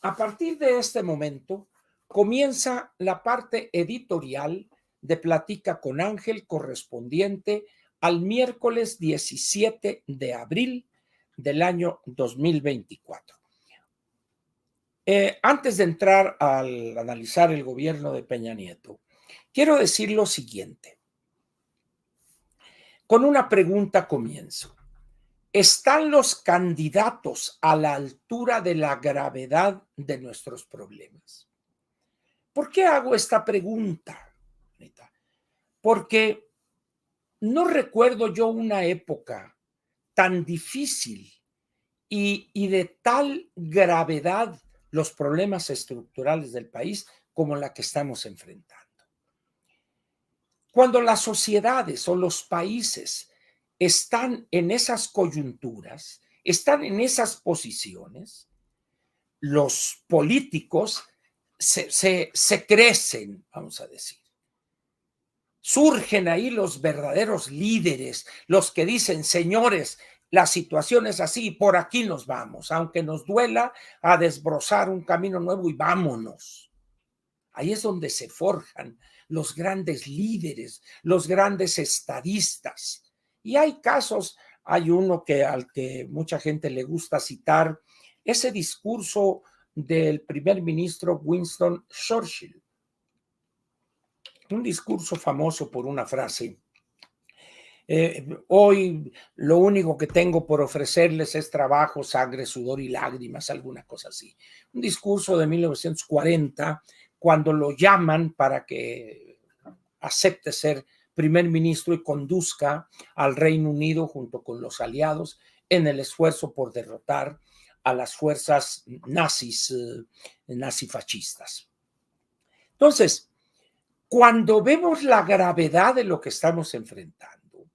A partir de este momento comienza la parte editorial de Platica con Ángel correspondiente al miércoles 17 de abril del año 2024. Antes de entrar al analizar el gobierno de Peña Nieto, quiero decir lo siguiente. Con una pregunta comienzo. ¿Están los candidatos a la altura de la gravedad de nuestros problemas? ¿Por qué hago esta pregunta? Porque no recuerdo yo una época tan difícil y de tal gravedad los problemas estructurales del país como la que estamos enfrentando. Cuando las sociedades o los países están en esas coyunturas, están en esas posiciones, los políticos se crecen, vamos a decir. Surgen ahí los verdaderos líderes, los que dicen, señores, la situación es así, por aquí nos vamos, aunque nos duela, a desbrozar un camino nuevo y vámonos. Ahí es donde se forjan los grandes líderes, los grandes estadistas. Y hay casos, hay uno al que mucha gente le gusta citar, ese discurso del primer ministro Winston Churchill. Un discurso famoso por una frase. Hoy lo único que tengo por ofrecerles es trabajo, sangre, sudor y lágrimas, alguna cosa así. Un discurso de 1940, cuando lo llaman para que acepte ser primer ministro y conduzca al Reino Unido junto con los aliados en el esfuerzo por derrotar a las fuerzas nazifascistas. Entonces, cuando vemos la gravedad de lo que estamos enfrentando,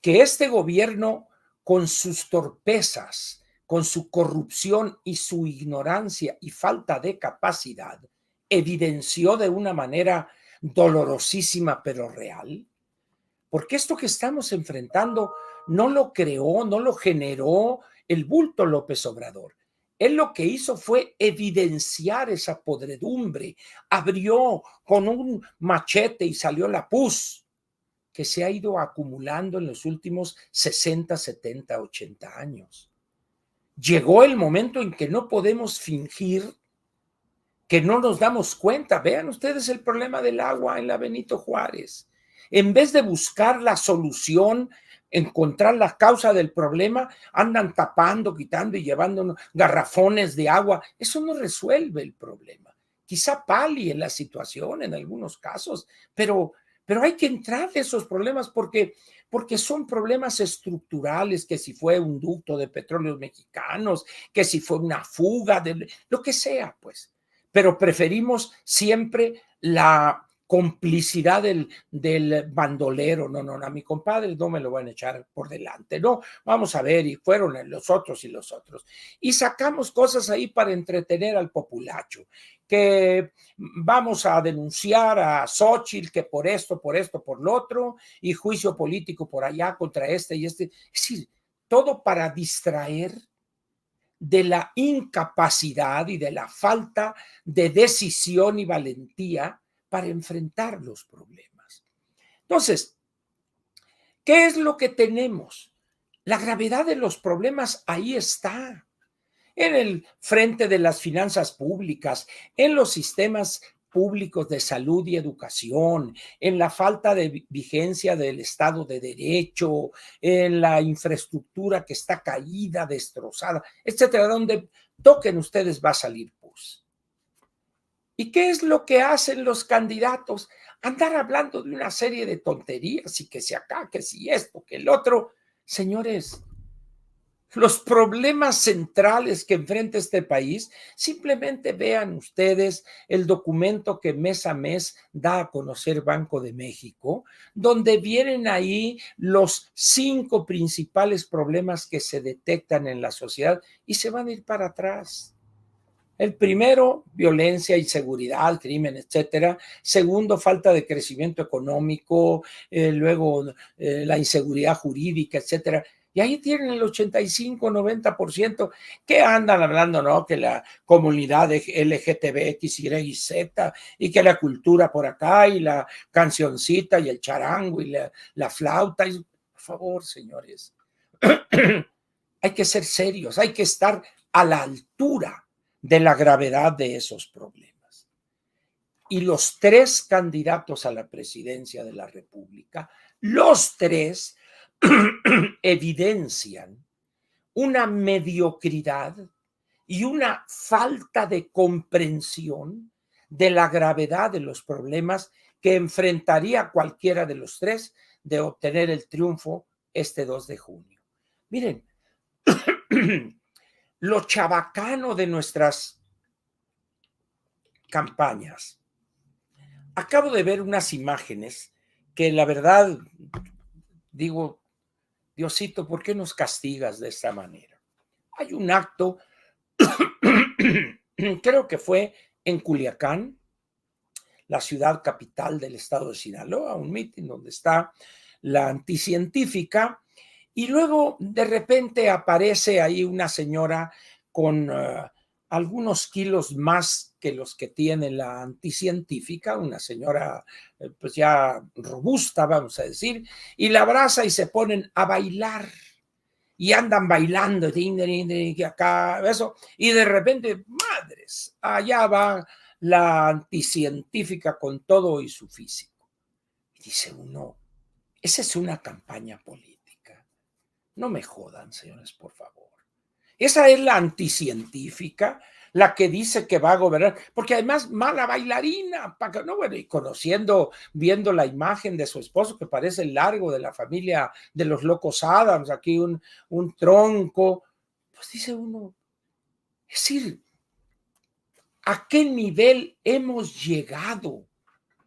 que este gobierno con sus torpezas, con su corrupción y su ignorancia y falta de capacidad, evidenció de una manera dolorosísima pero real, porque esto que estamos enfrentando no lo creó, no lo generó el bulto López Obrador. Él lo que hizo fue evidenciar esa podredumbre, abrió con un machete y salió la pus que se ha ido acumulando en los últimos 60, 70, 80 años. Llegó el momento en que no podemos fingir que no nos damos cuenta. Vean ustedes el problema del agua en la Benito Juárez. En vez de buscar la solución, encontrar la causa del problema, andan tapando, quitando y llevando garrafones de agua. Eso no resuelve el problema. Quizá palie la situación en algunos casos, pero hay que entrar de esos problemas porque son problemas estructurales, que si fue un ducto de petróleos mexicanos, que si fue una fuga, lo que sea, pues. Pero preferimos siempre la complicidad del bandolero. No, a mi compadre no me lo van a echar por delante, no, vamos a ver, y fueron los otros y los otros. Y sacamos cosas ahí para entretener al populacho, que vamos a denunciar a Xóchitl que por esto, por lo otro, y juicio político por allá contra este y este. Es decir, todo para distraer de la incapacidad y de la falta de decisión y valentía para enfrentar los problemas. Entonces, ¿qué es lo que tenemos? La gravedad de los problemas ahí está, en el frente de las finanzas públicas, en los sistemas públicos de salud y educación, en la falta de vigencia del Estado de Derecho, en la infraestructura que está caída, destrozada, etcétera. Donde toquen ustedes va a salir pus. ¿Y qué es lo que hacen los candidatos? Andar hablando de una serie de tonterías y que si acá, que si esto, que el otro. Señores, los problemas centrales que enfrenta este país, simplemente vean ustedes el documento que mes a mes da a conocer Banco de México, donde vienen ahí los 5 principales problemas que se detectan en la sociedad y se van a ir para atrás. El primero, violencia, inseguridad, crimen, etcétera. Segundo, falta de crecimiento económico, luego la inseguridad jurídica, etcétera. Y ahí tienen el 85-90% que andan hablando, ¿no? Que la comunidad LGTBX, Y y Z, y que la cultura por acá, y la cancioncita, y el charango, y la flauta. Y, por favor, señores, hay que ser serios, hay que estar a la altura de la gravedad de esos problemas. Y los tres candidatos a la presidencia de la República, los tres evidencian una mediocridad y una falta de comprensión de la gravedad de los problemas que enfrentaría cualquiera de los tres de obtener el triunfo este 2 de junio. Miren, lo chabacano de nuestras campañas. Acabo de ver unas imágenes que la verdad digo, Diosito, ¿por qué nos castigas de esta manera? Hay un acto, creo que fue en Culiacán, la ciudad capital del estado de Sinaloa, un mitin donde está la anticientífica, y luego de repente aparece ahí una señora con algunos kilos más que los que tiene la anticientífica, una señora pues ya robusta, vamos a decir, y la abraza y se ponen a bailar. Y andan bailando, acá, eso, y de repente, madres, allá va la anticientífica con todo y su físico. Y dice uno, esa es una campaña política. No me jodan, señores, por favor. Esa es la anticientífica, la que dice que va a gobernar, porque además mala bailarina, no, bueno, y conociendo, viendo la imagen de su esposo que parece el largo de la familia de los locos Adams, aquí un tronco, pues dice uno, es decir, ¿a qué nivel hemos llegado?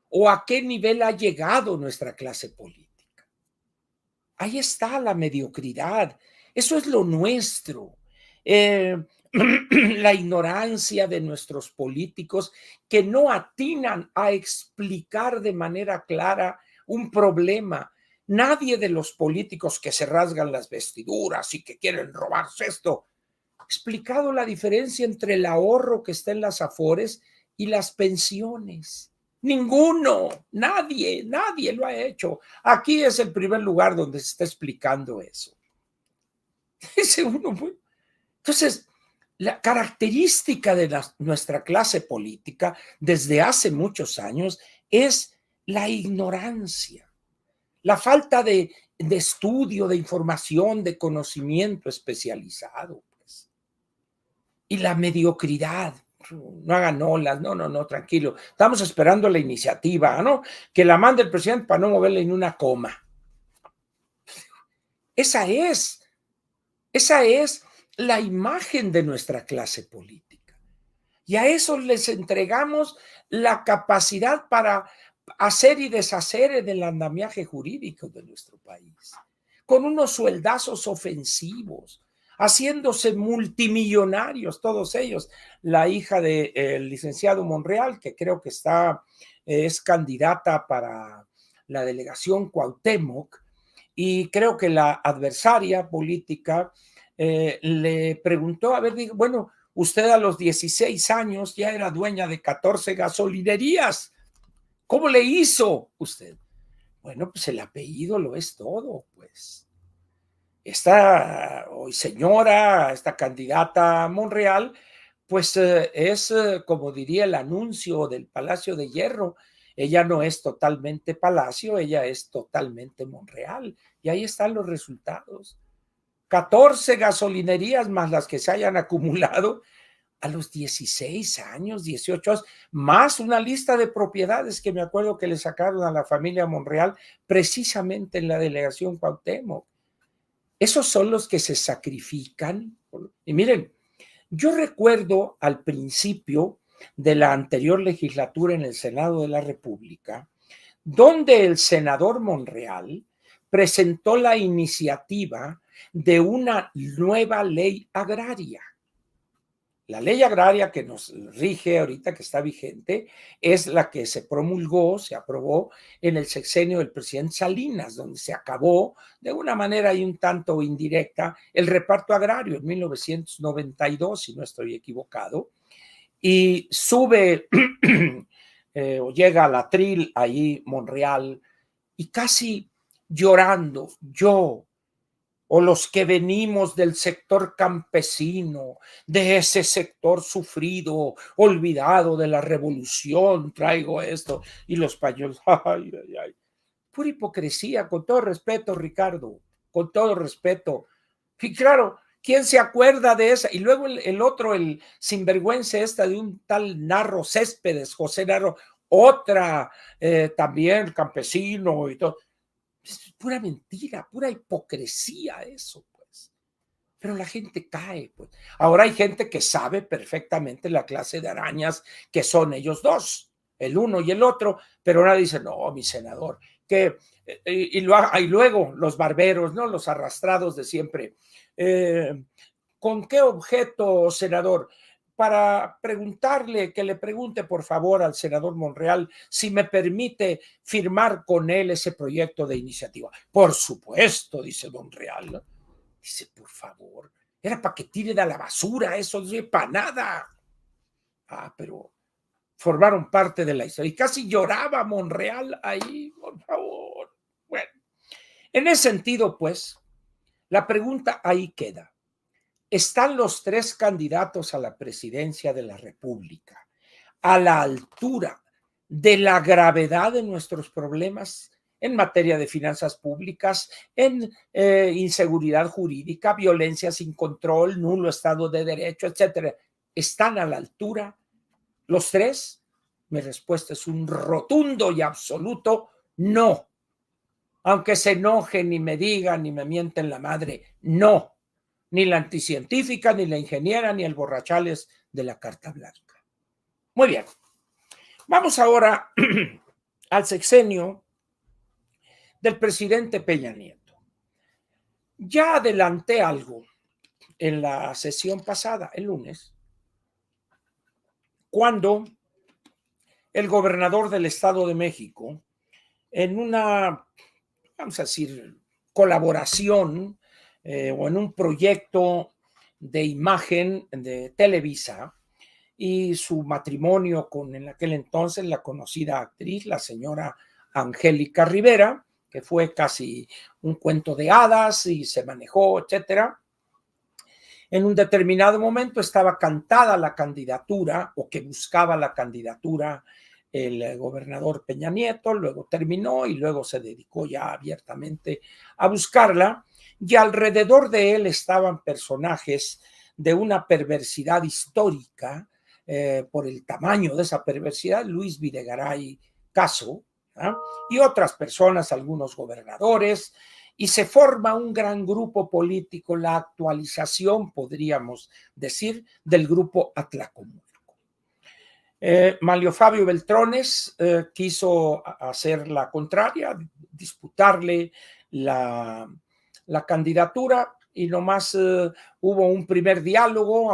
¿O a qué nivel ha llegado nuestra clase política? Ahí está la mediocridad, eso es lo nuestro. La ignorancia de nuestros políticos que no atinan a explicar de manera clara un problema. Nadie de los políticos que se rasgan las vestiduras y que quieren robarse esto ha explicado la diferencia entre el ahorro que está en las Afores y las pensiones. Ninguno, nadie lo ha hecho. Aquí es el primer lugar donde se está explicando eso. Dice uno, entonces, la característica de nuestra clase política desde hace muchos años es la ignorancia, la falta de estudio, de información, de conocimiento especializado, pues, y la mediocridad. No hagan olas, no, tranquilo. Estamos esperando la iniciativa, ¿no? Que la mande el presidente para no moverle en una coma. Esa es la imagen de nuestra clase política. Y a eso les entregamos la capacidad para hacer y deshacer en el andamiaje jurídico de nuestro país, con unos sueldazos ofensivos, haciéndose multimillonarios todos ellos. La hija del licenciado Monreal, que creo que es candidata para la delegación Cuauhtémoc, y creo que la adversaria política le preguntó, a ver, dijo, bueno, usted a los 16 años ya era dueña de 14 gasolinerías. ¿Cómo le hizo usted? Bueno, pues el apellido lo es todo, pues. Esta hoy señora, esta candidata a Monreal, pues es, como diría el anuncio del Palacio de Hierro, ella no es totalmente Palacio, ella es totalmente Monreal. Y ahí están los resultados. 14 gasolinerías más las que se hayan acumulado a los 16 años, 18 años, más una lista de propiedades que me acuerdo que le sacaron a la familia Monreal precisamente en la delegación Cuauhtémoc. Esos son los que se sacrifican. Y miren, yo recuerdo al principio de la anterior legislatura en el Senado de la República, donde el senador Monreal presentó la iniciativa de una nueva ley agraria, La ley agraria que nos rige ahorita, que está vigente, es la que se promulgó, se aprobó en el sexenio del presidente Salinas, donde se acabó de una manera y un tanto indirecta el reparto agrario en 1992, si no estoy equivocado, y sube o llega al atril ahí Monreal y casi llorando, yo o los que venimos del sector campesino, de ese sector sufrido, olvidado de la revolución, traigo esto, y los pañuelos, ay, ay, ay. Pura hipocresía, con todo respeto, Ricardo, con todo respeto. Y claro, ¿quién se acuerda de esa? Y luego el otro, el sinvergüenza esta de un tal Narro Céspedes, José Narro, otra también campesino y todo. Es pura mentira, pura hipocresía eso, pues. Pero la gente cae, pues. Ahora hay gente que sabe perfectamente la clase de arañas que son ellos dos, el uno y el otro, pero ahora dice, no, mi senador, que, y luego los barberos, ¿no? Los arrastrados de siempre. ¿Con qué objeto, senador? Para preguntarle, que le pregunte por favor al senador Monreal si me permite firmar con él ese proyecto de iniciativa. Por supuesto, dice Monreal, ¿no? Dice, por favor, era para que tire a la basura, eso no es para nada. Ah, pero formaron parte de la historia. Y casi lloraba Monreal ahí, por favor. Bueno, en ese sentido, pues, la pregunta ahí queda. ¿Están los tres candidatos a la presidencia de la República a la altura de la gravedad de nuestros problemas en materia de finanzas públicas, en inseguridad jurídica, violencia sin control, nulo Estado de Derecho, etcétera? ¿Están a la altura los tres? Mi respuesta es un rotundo y absoluto no. Aunque se enojen y me digan y me mienten la madre, no. Ni la anticientífica, ni la ingeniera, ni el borrachales de la Carta Blanca. Muy bien. Vamos ahora al sexenio del presidente Peña Nieto. Ya adelanté algo en la sesión pasada, el lunes, cuando el gobernador del Estado de México, en una, vamos a decir, colaboración o en un proyecto de imagen de Televisa, y su matrimonio con en aquel entonces la conocida actriz, la señora Angélica Rivera, que fue casi un cuento de hadas y se manejó, etcétera. En un determinado momento estaba cantada la candidatura o que buscaba la candidatura el gobernador Peña Nieto, luego terminó y luego se dedicó ya abiertamente a buscarla, y alrededor de él estaban personajes de una perversidad histórica, por el tamaño de esa perversidad, Luis Videgaray Caso, ¿eh? Y otras personas, algunos gobernadores, y se forma un gran grupo político, la actualización, podríamos decir, del grupo Atlacomulco. Manlio Fabio Beltrones quiso hacer la contraria, disputarle la candidatura, y nomás hubo un primer diálogo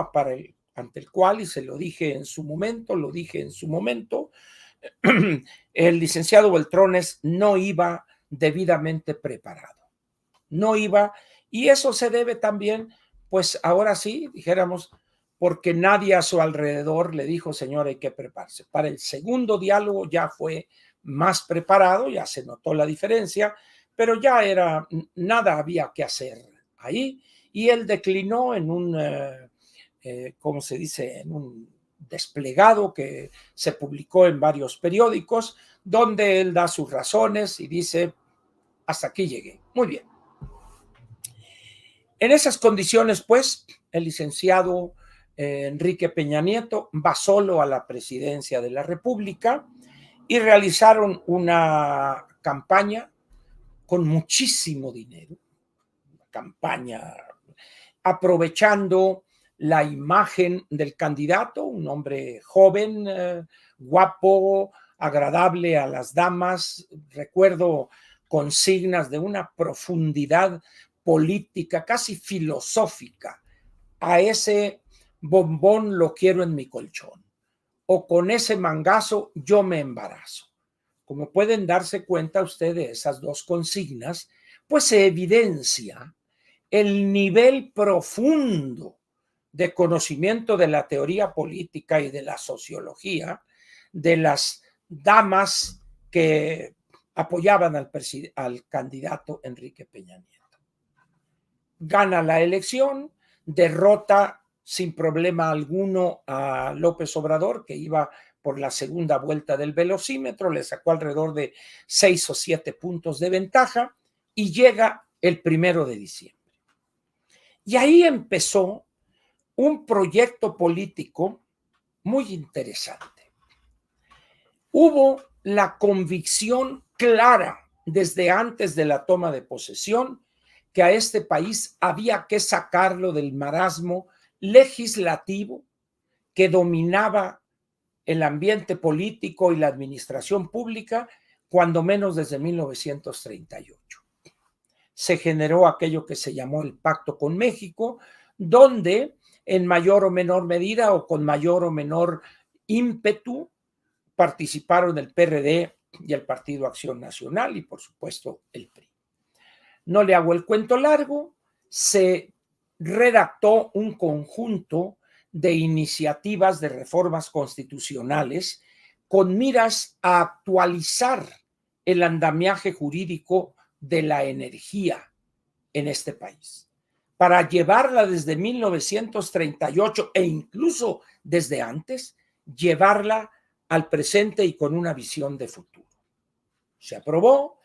ante el cual, y se lo dije en su momento, el licenciado Beltrones no iba debidamente preparado. No iba, y eso se debe también, pues ahora sí, dijéramos, porque nadie a su alrededor le dijo, señor, hay que prepararse. Para el segundo diálogo ya fue más preparado, ya se notó la diferencia, pero ya era, nada había que hacer ahí, y él declinó en un, ¿cómo se dice?, en un desplegado que se publicó en varios periódicos, donde él da sus razones y dice, hasta aquí llegué. Muy bien. En esas condiciones, pues, el licenciado Enrique Peña Nieto va solo a la presidencia de la República y realizaron una campaña con muchísimo dinero, una campaña aprovechando la imagen del candidato, un hombre joven, guapo, agradable a las damas. Recuerdo consignas de una profundidad política, casi filosófica, a ese bombón lo quiero en mi colchón, o con ese mangazo yo me embarazo. Como pueden darse cuenta ustedes de esas dos consignas, pues se evidencia el nivel profundo de conocimiento de la teoría política y de la sociología de las damas que apoyaban al candidato Enrique Peña Nieto. Gana la elección, derrota sin problema alguno a López Obrador, que iba por la segunda vuelta del velocímetro, le sacó alrededor de 6 o 7 puntos de ventaja y llega el 1 de diciembre. Y ahí empezó un proyecto político muy interesante. Hubo la convicción clara desde antes de la toma de posesión que a este país había que sacarlo del marasmo legislativo que dominaba el ambiente político y la administración pública, cuando menos desde 1938. Se generó aquello que se llamó el Pacto con México, donde en mayor o menor medida o con mayor o menor ímpetu participaron el PRD y el Partido Acción Nacional y por supuesto el PRI. No le hago el cuento largo, se redactó un conjunto de iniciativas de reformas constitucionales con miras a actualizar el andamiaje jurídico de la energía en este país, para llevarla desde 1938 e incluso desde antes, llevarla al presente y con una visión de futuro. Se aprobó,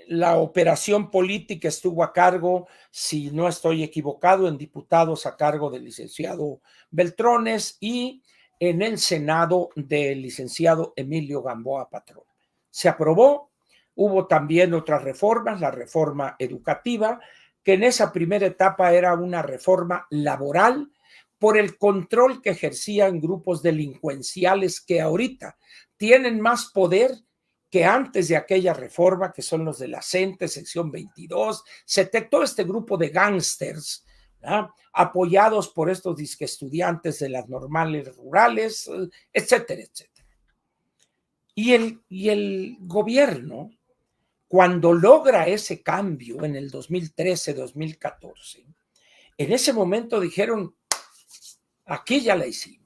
la operación política estuvo a cargo, si no estoy equivocado, en diputados a cargo del licenciado Beltrones y en el Senado del licenciado Emilio Gamboa Patrón. Se aprobó, hubo también otras reformas, la reforma educativa, que en esa primera etapa era una reforma laboral por el control que ejercían grupos delincuenciales que ahorita tienen más poder que antes de aquella reforma, que son los de la CENTE, sección 22, se detectó este grupo de gángsters, apoyados por estos disque estudiantes de las normales rurales, etcétera, etcétera. Y el gobierno, cuando logra ese cambio en el 2013-2014, en ese momento dijeron, aquí ya la hicimos.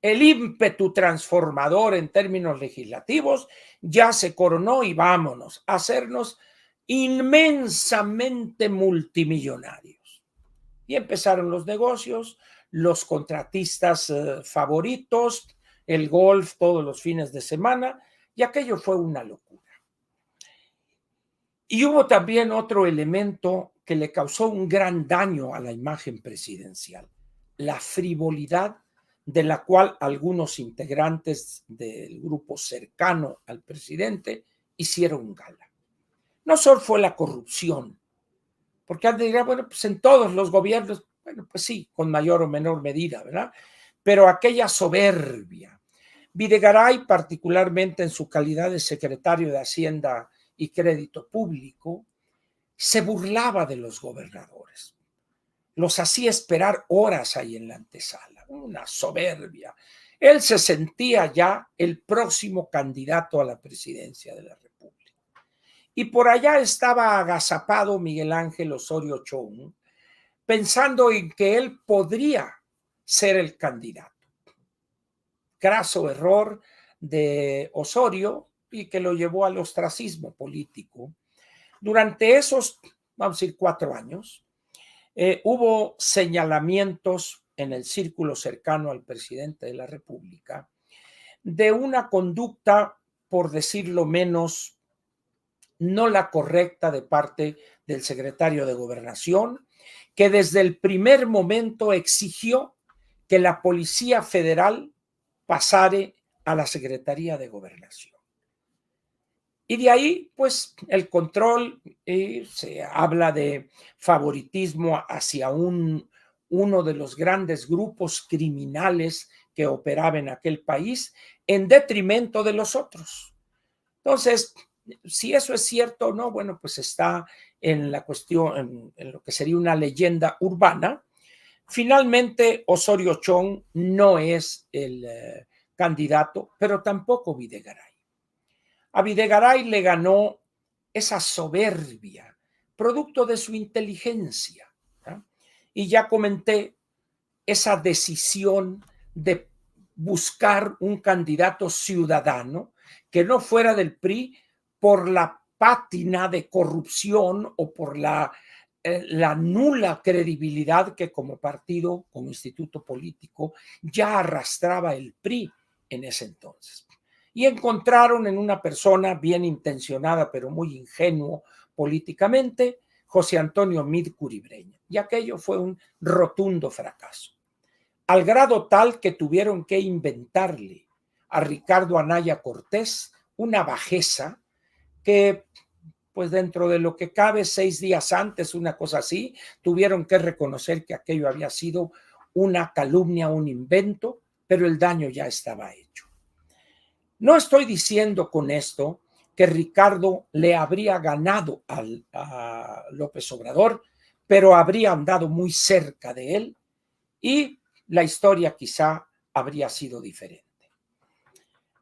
El ímpetu transformador en términos legislativos ya se coronó y vámonos a hacernos inmensamente multimillonarios. Y empezaron los negocios, los contratistas favoritos, el golf todos los fines de semana, y aquello fue una locura. Y hubo también otro elemento que le causó un gran daño a la imagen presidencial, la frivolidad de la cual algunos integrantes del grupo cercano al presidente hicieron gala. No solo fue la corrupción, porque antes diría, bueno, pues en todos los gobiernos, bueno, pues sí, con mayor o menor medida, ¿verdad? Pero aquella soberbia. Videgaray, particularmente en su calidad de secretario de Hacienda y Crédito Público, se burlaba de los gobernadores. Los hacía esperar horas ahí en la antesala, una soberbia. Él se sentía ya el próximo candidato a la presidencia de la República. Y por allá estaba agazapado Miguel Ángel Osorio Chong, pensando en que él podría ser el candidato. Craso error de Osorio y que lo llevó al ostracismo político. Durante esos, vamos a decir, 4 años, hubo señalamientos en el círculo cercano al presidente de la República de una conducta, por decirlo menos, no la correcta de parte del secretario de Gobernación, que desde el primer momento exigió que la Policía Federal pasare a la Secretaría de Gobernación. Y de ahí, pues, el control, se habla de favoritismo hacia uno de los grandes grupos criminales que operaba en aquel país, en detrimento de los otros. Entonces, si eso es cierto o no, bueno, pues está en la cuestión, en lo que sería una leyenda urbana. Finalmente, Osorio Chong no es el candidato, pero tampoco Videgaray. A Videgaray le ganó esa soberbia, producto de su inteligencia, ¿no? Y ya comenté esa decisión de buscar un candidato ciudadano que no fuera del PRI por la pátina de corrupción o por la nula credibilidad que como partido, como instituto político, ya arrastraba el PRI en ese entonces. Y encontraron en una persona bien intencionada, pero muy ingenuo políticamente, José Antonio Mid Curibreña. Y aquello fue un rotundo fracaso. Al grado tal que tuvieron que inventarle a Ricardo Anaya Cortés una bajeza que, pues dentro de lo que cabe, 6 días antes, una cosa así, tuvieron que reconocer que aquello había sido una calumnia, un invento, pero el daño ya estaba hecho. No estoy diciendo con esto que Ricardo le habría ganado a López Obrador, pero habría andado muy cerca de él y la historia quizá habría sido diferente.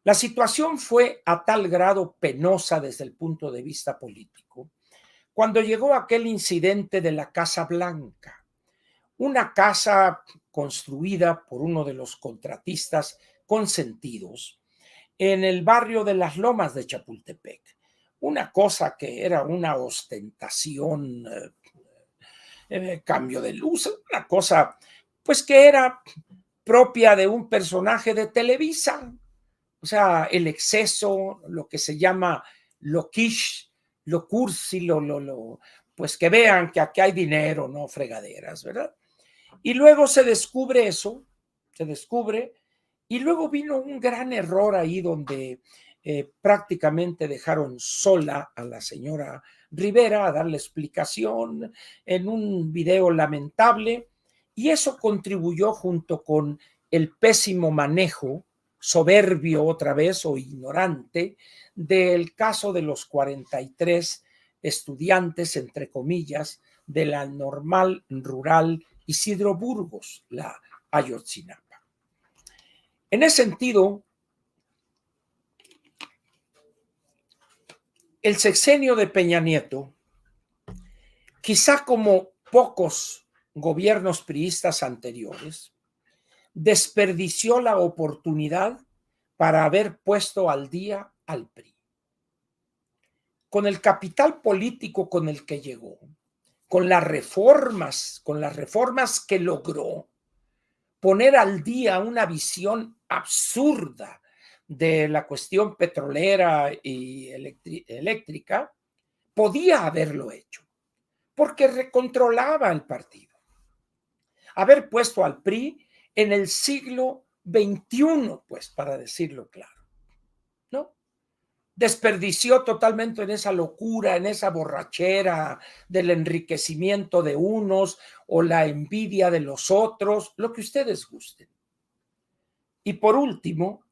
La situación fue a tal grado penosa desde el punto de vista político, cuando llegó aquel incidente de la Casa Blanca, una casa construida por uno de los contratistas consentidos en el barrio de las Lomas de Chapultepec, una cosa que era una ostentación, cambio de luz, una cosa pues que era propia de un personaje de Televisa, o sea, el exceso, lo que se llama lo quiche, lo cursi, pues que vean que aquí hay dinero, no fregaderas, ¿verdad? Y luego se descubre eso, se descubre, y luego vino un gran error ahí donde prácticamente dejaron sola a la señora Rivera a darle explicación en un video lamentable, y eso contribuyó junto con el pésimo manejo, soberbio otra vez o ignorante, del caso de los 43 estudiantes, entre comillas, de la normal rural Isidro Burgos, la Ayotzinapa. En ese sentido, el sexenio de Peña Nieto, quizá como pocos gobiernos priistas anteriores, desperdició la oportunidad para haber puesto al día al PRI. Con el capital político con el que llegó, con las reformas que logró, poner al día una visión absurda de la cuestión petrolera y eléctrica, podía haberlo hecho, porque recontrolaba el partido. Haber puesto al PRI en el siglo XXI, pues, para decirlo claro, ¿no? Desperdició totalmente en esa locura, en esa borrachera del enriquecimiento de unos o la envidia de los otros, lo que ustedes gusten. Y por último,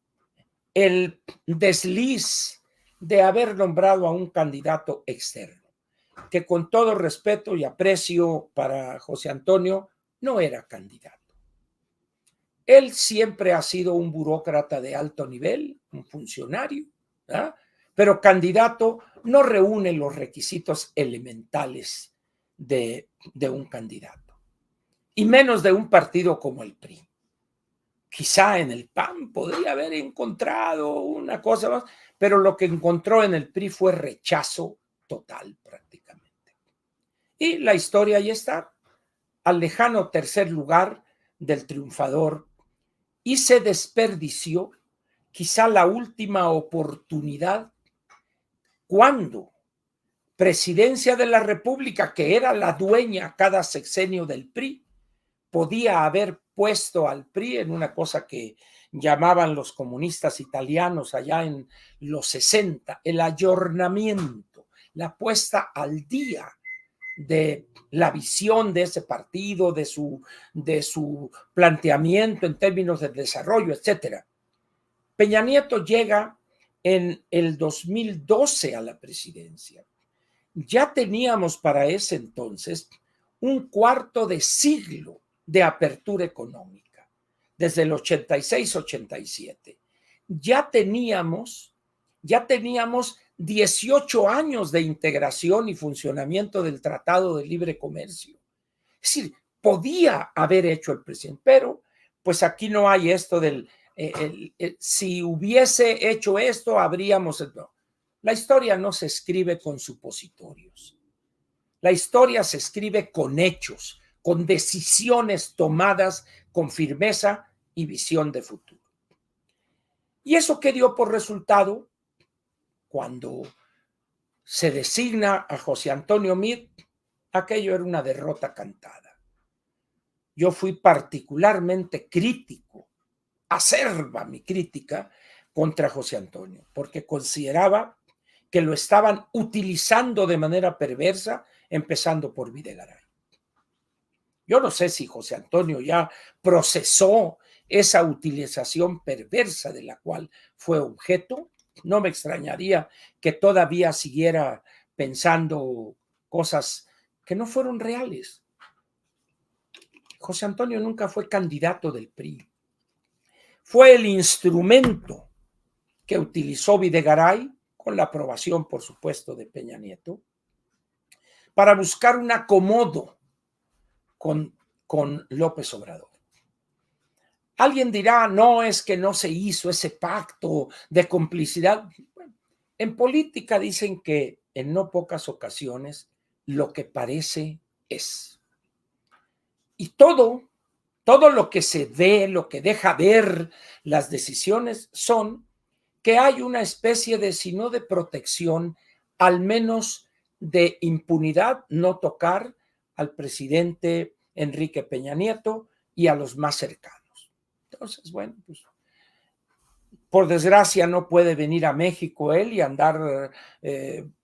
el desliz de haber nombrado a un candidato externo, que con todo respeto y aprecio para José Antonio, no era candidato. Él siempre ha sido un burócrata de alto nivel, un funcionario, ¿verdad? Pero candidato no reúne los requisitos elementales de un candidato, y menos de un partido como el PRI. Quizá en el PAN podría haber encontrado una cosa más, pero lo que encontró en el PRI fue rechazo total prácticamente. Y la historia ahí está, al lejano tercer lugar del triunfador, y se desperdició quizá la última oportunidad cuando Presidencia de la República, que era la dueña cada sexenio del PRI, podía haber puesto al PRI en una cosa que llamaban los comunistas italianos allá en los 60, el ayornamiento, la puesta al día de la visión de ese partido, de su planteamiento en términos de desarrollo, etcétera. Peña Nieto llega en el 2012 a la presidencia. ya teníamos para ese entonces un cuarto de siglo de apertura económica, desde el 86-87. Ya teníamos 18 años de integración y funcionamiento del Tratado de Libre Comercio. Es decir, podía haber hecho el presidente, pero pues aquí no hay esto del, si hubiese hecho esto, habríamos... No. La historia no se escribe con supositorios. La historia se escribe con hechos, con decisiones tomadas con firmeza y visión de futuro. ¿Y eso qué dio por resultado? Cuando se designa a José Antonio Meade, aquello era una derrota cantada. Yo fui particularmente crítico, acerba mi crítica contra José Antonio, porque consideraba que lo estaban utilizando de manera perversa, empezando por Videgaray. Yo no sé si José Antonio ya procesó esa utilización perversa de la cual fue objeto. No me extrañaría que todavía siguiera pensando cosas que no fueron reales. José Antonio nunca fue candidato del PRI. Fue el instrumento que utilizó Videgaray, con la aprobación, por supuesto, de Peña Nieto, para buscar un acomodo con López Obrador. Alguien dirá, no, es que no se hizo ese pacto de complicidad. Bueno, en política dicen que en no pocas ocasiones lo que parece es. Y todo lo que se ve, lo que deja ver las decisiones son que hay una especie de, si no de protección, al menos de impunidad, no tocar al presidente Enrique Peña Nieto y a los más cercanos. Entonces, bueno, pues por desgracia no puede venir a México él y andar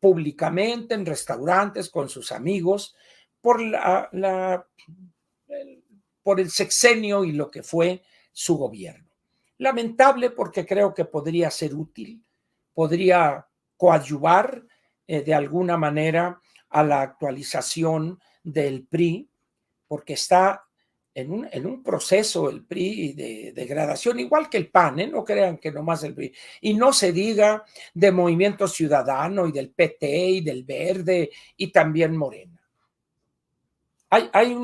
públicamente en restaurantes con sus amigos por por el sexenio y lo que fue su gobierno. Lamentable, porque creo que podría ser útil, podría coadyuvar de alguna manera a la actualización del PRI, porque está en un proceso el PRI de degradación, igual que el PAN, no crean que nomás el PRI. Y no se diga de Movimiento Ciudadano y del PT y del Verde y también Morena. Hay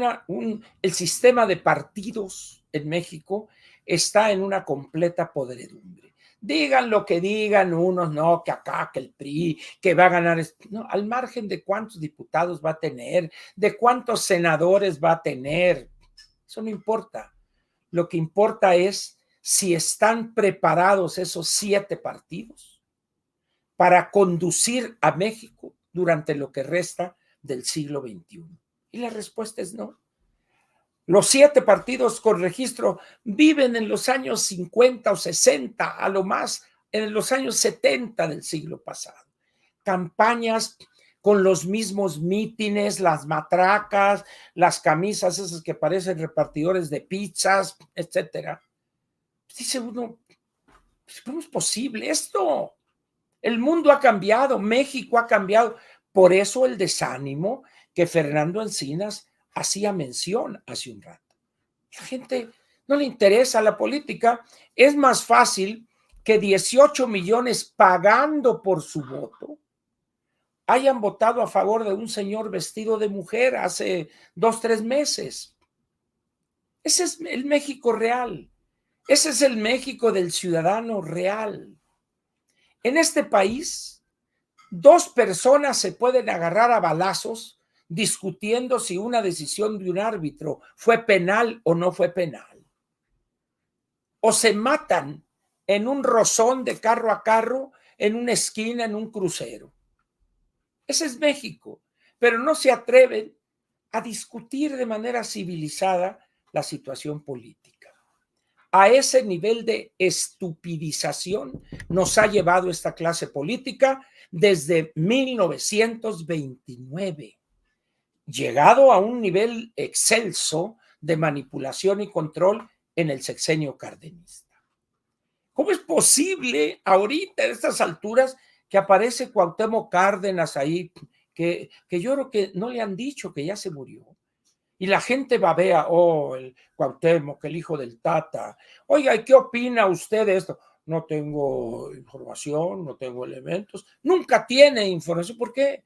el sistema de partidos en México está en una completa podredumbre. Digan lo que digan unos, no, que acá, que el PRI, que va a ganar. No, al margen de cuántos diputados va a tener, de cuántos senadores va a tener, eso no importa. Lo que importa es si están preparados esos 7 partidos para conducir a México durante lo que resta del siglo XXI. Y la respuesta es no. Los 7 partidos con registro viven en los años 50 o 60, a lo más en los años 70 del siglo pasado. Campañas con los mismos mítines, las matracas, las camisas esas que parecen repartidores de pizzas, etcétera. Dice uno, ¿cómo es posible esto? El mundo ha cambiado, México ha cambiado. Por eso el desánimo que Fernando Encinas hacía mención hace un rato. La gente no le interesa la política. Es más fácil que 18 millones pagando por su voto hayan votado a favor de un señor vestido de mujer hace 2, 3 meses. Ese es el México real. Ese es el México del ciudadano real. En este país, 2 personas se pueden agarrar a balazos discutiendo si una decisión de un árbitro fue penal o no fue penal. O se matan en un rozón de carro a carro, en una esquina, en un crucero. Ese es México, pero no se atreven a discutir de manera civilizada la situación política. A ese nivel de estupidización nos ha llevado esta clase política desde 1929, llegado a un nivel excelso de manipulación y control en el sexenio cardenista. ¿Cómo es posible ahorita, a estas alturas, que aparece Cuauhtémoc Cárdenas ahí que yo creo que no le han dicho que ya se murió. Y la gente babea, oh, el Cuauhtémoc, el hijo del Tata. Oiga, ¿y qué opina usted de esto? No tengo información, no tengo elementos. Nunca tiene información. ¿Por qué?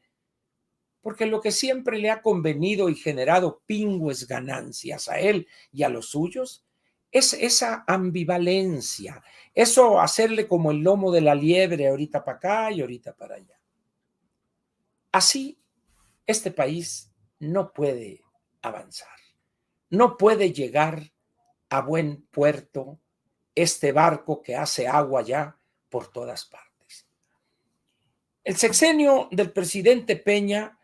Porque lo que siempre le ha convenido y generado pingües ganancias a él y a los suyos es esa ambivalencia, eso hacerle como el lomo de la liebre, ahorita para acá y ahorita para allá. Así, este país no puede avanzar, no puede llegar a buen puerto este barco que hace agua ya por todas partes. El sexenio del presidente Peña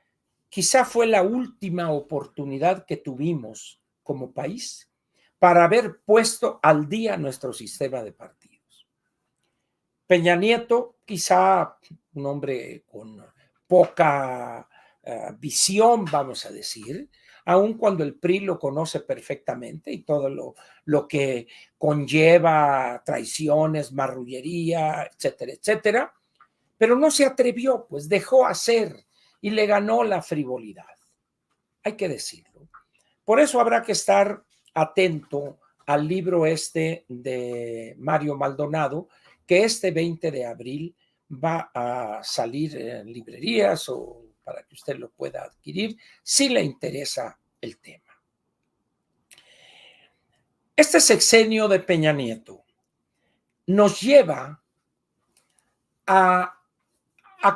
quizá fue la última oportunidad que tuvimos como país para haber puesto al día nuestro sistema de partidos. Peña Nieto, quizá un hombre con poca visión, vamos a decir, aun cuando el PRI lo conoce perfectamente y todo lo que conlleva traiciones, marrullería, etcétera, etcétera, pero no se atrevió, pues dejó hacer y le ganó la frivolidad. Hay que decirlo. Por eso habrá que estar atento al libro este de Mario Maldonado, que este 20 de abril va a salir en librerías o para que usted lo pueda adquirir si le interesa el tema. Este sexenio de Peña Nieto nos lleva a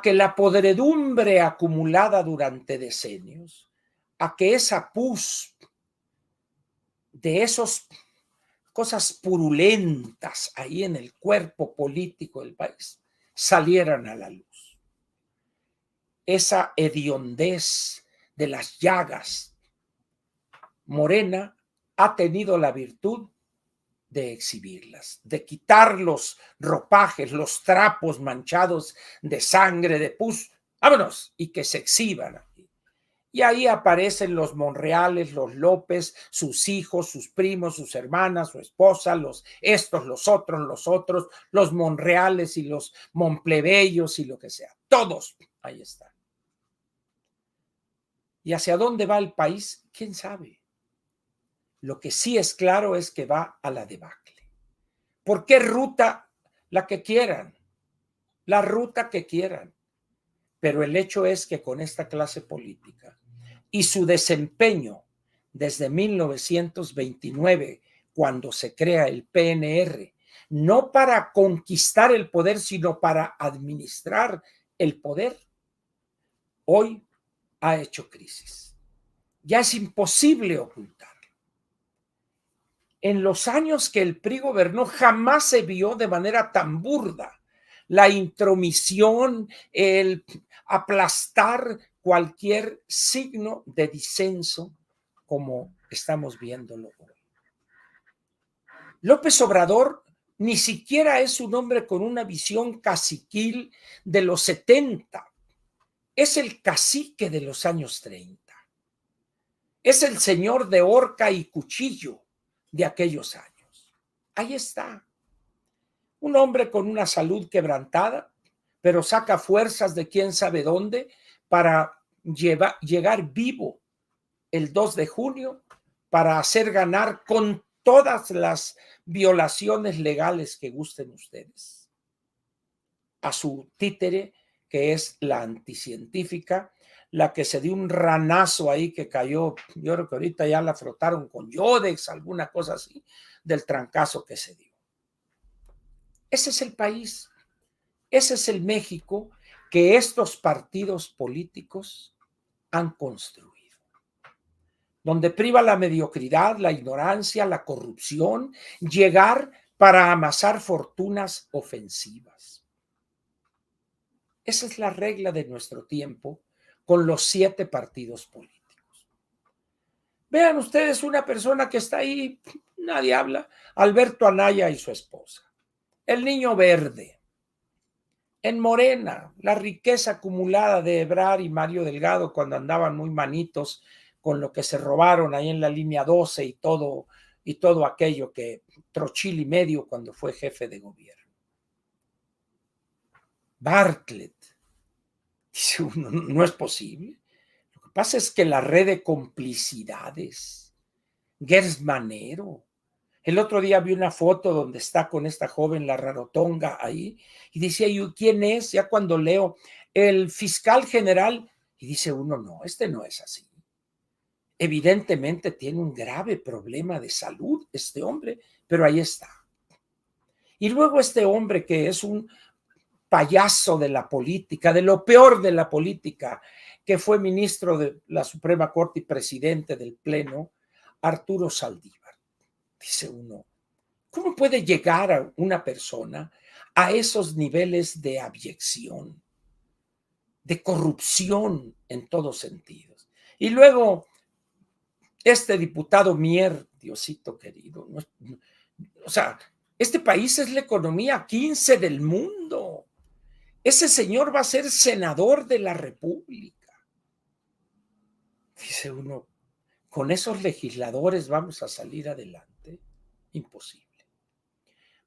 que la podredumbre acumulada durante decenios, a que esa pus de esas cosas purulentas ahí en el cuerpo político del país salieran a la luz. Esa hediondez de las llagas, Morena ha tenido la virtud de exhibirlas, de quitar los ropajes, los trapos manchados de sangre, de pus, vámonos, y que se exhiban aquí. Y ahí aparecen los Monreales, los López, sus hijos, sus primos, sus hermanas, su esposa, los estos, los otros, los Monreales y los Monplebeyos y lo que sea. Todos ahí están. ¿Y hacia dónde va el país? ¿Quién sabe? Lo que sí es claro es que va a la debacle. ¿Por qué ruta? La que quieran, la ruta que quieran. Pero el hecho es que con esta clase política y su desempeño desde 1929, cuando se crea el PNR, no para conquistar el poder, sino para administrar el poder, hoy ha hecho crisis. Ya es imposible ocultarlo. En los años que el PRI gobernó, jamás se vio de manera tan burda la intromisión, el aplastar cualquier signo de disenso como estamos viéndolo hoy. López Obrador ni siquiera es un hombre con una visión caciquil de los 70, es el cacique de los años 30, es el señor de horca y cuchillo de aquellos años. Ahí está. Un hombre con una salud quebrantada, pero saca fuerzas de quién sabe dónde para llegar vivo el 2 de junio para hacer ganar con todas las violaciones legales que gusten ustedes a su títere, que es la anticientífica, la que se dio un ranazo ahí que cayó, yo creo que ahorita ya la frotaron con Yodex, alguna cosa así, del trancazo que se dio. Ese es el país, ese es el México que estos partidos políticos han construido, donde priva la mediocridad, la ignorancia, la corrupción, llegar para amasar fortunas ofensivas. Esa es la regla de nuestro tiempo con los 7 partidos políticos. Vean ustedes una persona que está ahí, nadie habla, Alberto Anaya y su esposa. El niño verde. En Morena, la riqueza acumulada de Ebrard y Mario Delgado cuando andaban muy manitos con lo que se robaron ahí en la línea 12 y todo aquello que trochil y medio cuando fue jefe de gobierno. Bartlett, Dice uno, no es posible. Lo que pasa es que la red de complicidades, Gers Manero. El otro día vi una foto donde está con esta joven, la rarotonga, ahí, y decía yo, ¿quién es? Ya cuando leo, el fiscal general, y dice uno, no, este no es así. Evidentemente tiene un grave problema de salud este hombre, pero ahí está. Y luego este hombre que es un payaso de la política, de lo peor de la política, que fue ministro de la Suprema Corte y presidente del Pleno, Arturo Saldívar. Dice uno, ¿cómo puede llegar a una persona a esos niveles de abyección, de corrupción en todos sentidos? Y luego, este diputado Mier, Diosito querido, o sea, este país es la economía 15 del mundo. Ese señor va a ser senador de la República. Dice uno, con esos legisladores vamos a salir adelante. Imposible.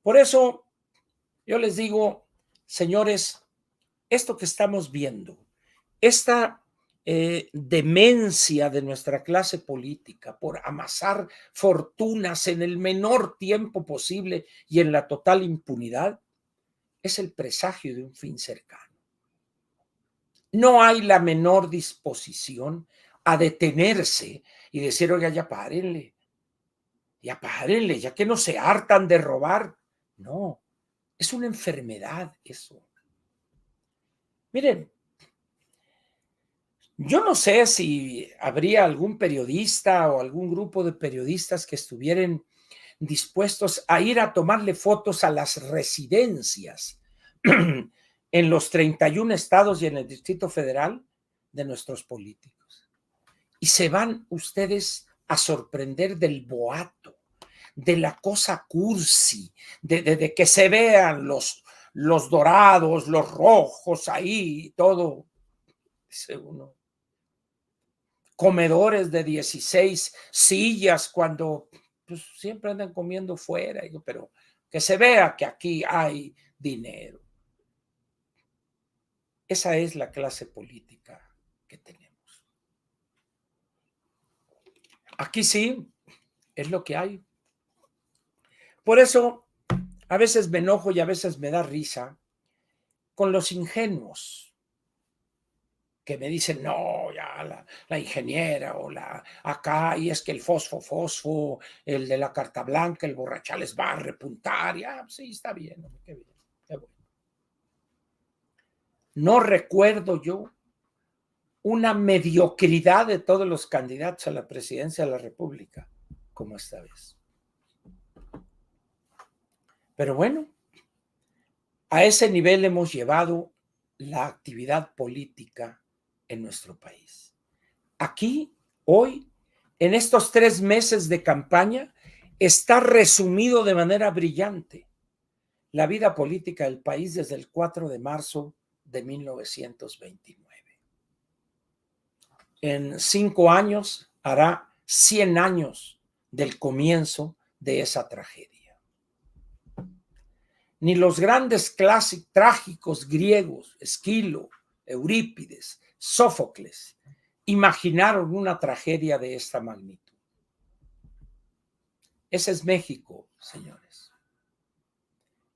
Por eso, yo les digo, señores, esto que estamos viendo, esta demencia de nuestra clase política por amasar fortunas en el menor tiempo posible y en la total impunidad, es el presagio de un fin cercano. No hay la menor disposición a detenerse y decir, oiga, ya párenle, ya que no se hartan de robar. No, es una enfermedad eso. Miren, yo no sé si habría algún periodista o algún grupo de periodistas que estuvieran dispuestos a ir a tomarle fotos a las residencias en los 31 estados y en el Distrito Federal de nuestros políticos. Y se van ustedes a sorprender del boato, de la cosa cursi, de que se vean los dorados, los rojos ahí, todo. Dice uno, comedores de 16 sillas cuando pues, siempre andan comiendo fuera, pero que se vea que aquí hay dinero. Esa es la clase política que tenemos. Aquí sí, es lo que hay. Por eso, a veces me enojo y a veces me da risa con los ingenuos que me dicen, no, ya la ingeniera o acá, y es que el fosfo, el de la carta blanca, el borrachales va a repuntar, ya, sí, está bien, qué bien, qué bueno. No recuerdo yo una mediocridad de todos los candidatos a la presidencia de la República, como esta vez. Pero bueno, a ese nivel hemos llevado la actividad política en nuestro país. Aquí, hoy, en estos 3 meses de campaña, está resumido de manera brillante la vida política del país desde el 4 de marzo de 1929. En 5 años hará 100 años del comienzo de esa tragedia. Ni los grandes trágicos griegos, Esquilo, Eurípides, Sófocles, imaginaron una tragedia de esta magnitud. Ese es México, señores.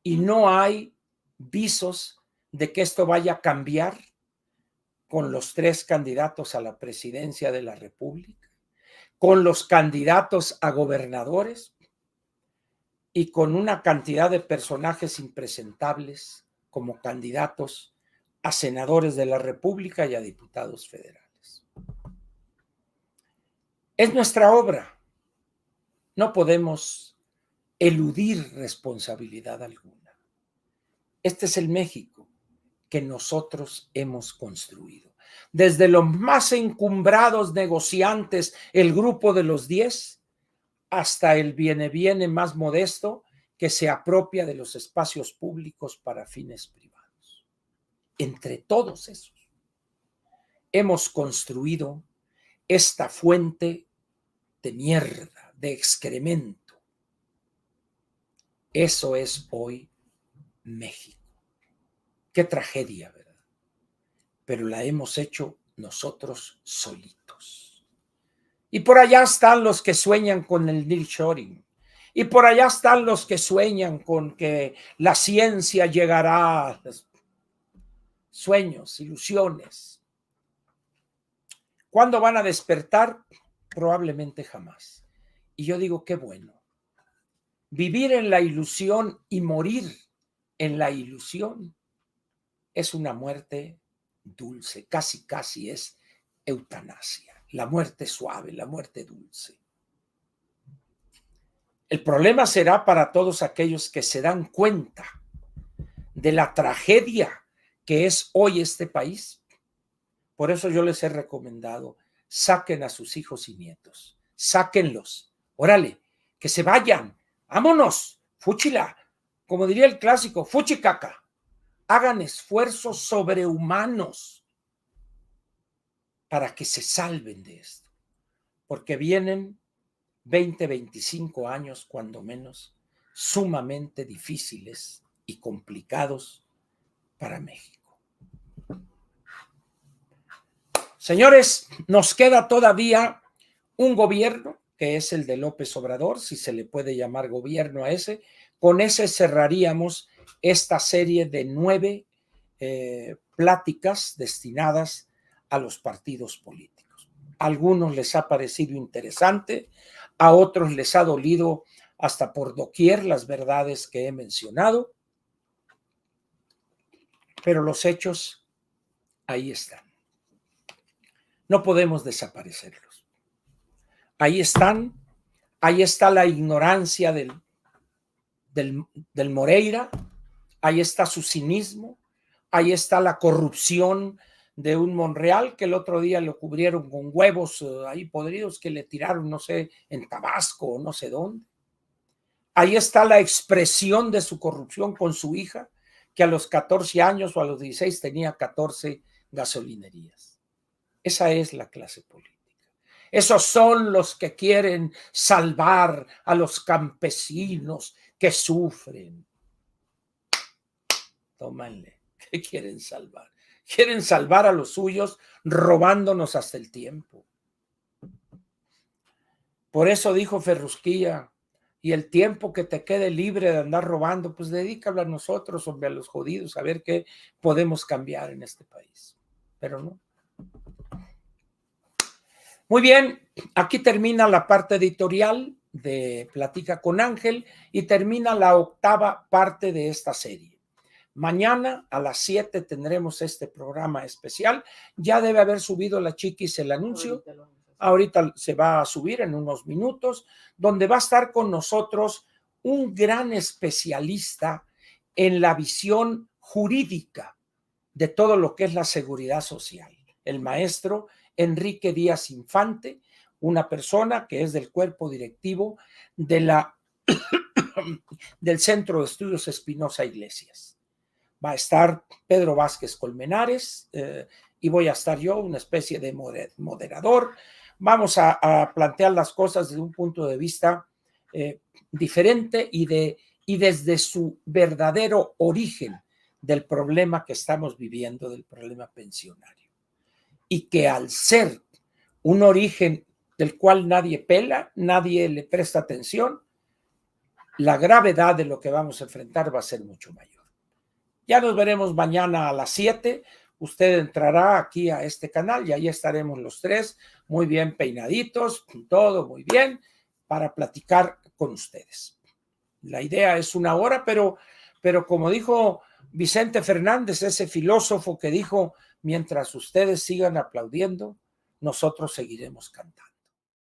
Y no hay visos de que esto vaya a cambiar con los 3 candidatos a la presidencia de la República, con los candidatos a gobernadores y con una cantidad de personajes impresentables como candidatos a senadores de la República y a diputados federales. Es nuestra obra. No podemos eludir responsabilidad alguna. Este es el México que nosotros hemos construido. Desde los más encumbrados negociantes, el grupo de los 10, hasta el viene más modesto que se apropia de los espacios públicos para fines privados. Entre todos esos, hemos construido esta fuente de mierda, de excremento. Eso es hoy México. Qué tragedia, ¿verdad? pero la hemos hecho nosotros solitos. Y por allá están los que sueñan con el nearshoring. Y por allá están los que sueñan con que la ciencia llegará. Sueños, ilusiones. ¿Cuándo van a despertar? Probablemente jamás. Y yo digo, qué bueno. Vivir en la ilusión y morir en la ilusión es una muerte dulce, casi es eutanasia, la muerte suave, la muerte dulce. El problema será para todos aquellos que se dan cuenta de la tragedia que es hoy este país. Por eso yo les he recomendado, saquen a sus hijos y nietos, sáquenlos, órale, que se vayan, vámonos, fúchila, como diría el clásico, fuchicaca. Hagan esfuerzos sobrehumanos para que se salven de esto, porque vienen 20, 25 años, cuando menos, sumamente difíciles y complicados para México. Señores, nos queda todavía un gobierno, que es el de López Obrador, si se le puede llamar gobierno a ese. Con ese cerraríamos esta serie de 9 pláticas destinadas a los partidos políticos. A algunos les ha parecido interesante, a otros les ha dolido hasta por doquier las verdades que he mencionado, pero los hechos ahí están. No podemos desaparecerlos. Ahí están, ahí está la ignorancia del Moreira, ahí está su cinismo, ahí está la corrupción de un Monreal que el otro día lo cubrieron con huevos ahí podridos que le tiraron, no sé, en Tabasco o no sé dónde. Ahí está la expresión de su corrupción con su hija, que a los 14 años o a los 16 tenía 14 gasolinerías. Esa es la clase política. Esos son los que quieren salvar a los campesinos que sufren. Tómanle, ¿qué quieren salvar? Quieren salvar a los suyos robándonos hasta el tiempo. Por eso dijo Ferrusquilla, y el tiempo que te quede libre de andar robando, pues dedícalo a nosotros, hombre, a los jodidos, a ver qué podemos cambiar en este país. Pero no. Muy bien, aquí termina la parte editorial de Platica con Ángel y termina la 8ª parte de esta serie. Mañana a las 7 tendremos este programa especial. Ya debe haber subido la Chiquis el anuncio. Ahorita se va a subir en unos minutos, donde va a estar con nosotros un gran especialista en la visión jurídica de todo lo que es la seguridad social, el maestro Enrique Díaz Infante, una persona que es del cuerpo directivo de del Centro de Estudios Espinosa Iglesias. Va a estar Pedro Vázquez Colmenares y voy a estar yo, una especie de moderador. Vamos a plantear las cosas desde un punto de vista diferente y desde su verdadero origen del problema que estamos viviendo, del problema pensionario. Y que al ser un origen del cual nadie pela, nadie le presta atención, la gravedad de lo que vamos a enfrentar va a ser mucho mayor. Ya nos veremos mañana a las 7. Usted entrará aquí a este canal y ahí estaremos los 3, muy bien peinaditos, todo muy bien, para platicar con ustedes. La idea es 1 hora, pero como dijo Vicente Fernández, ese filósofo que dijo, mientras ustedes sigan aplaudiendo, nosotros seguiremos cantando.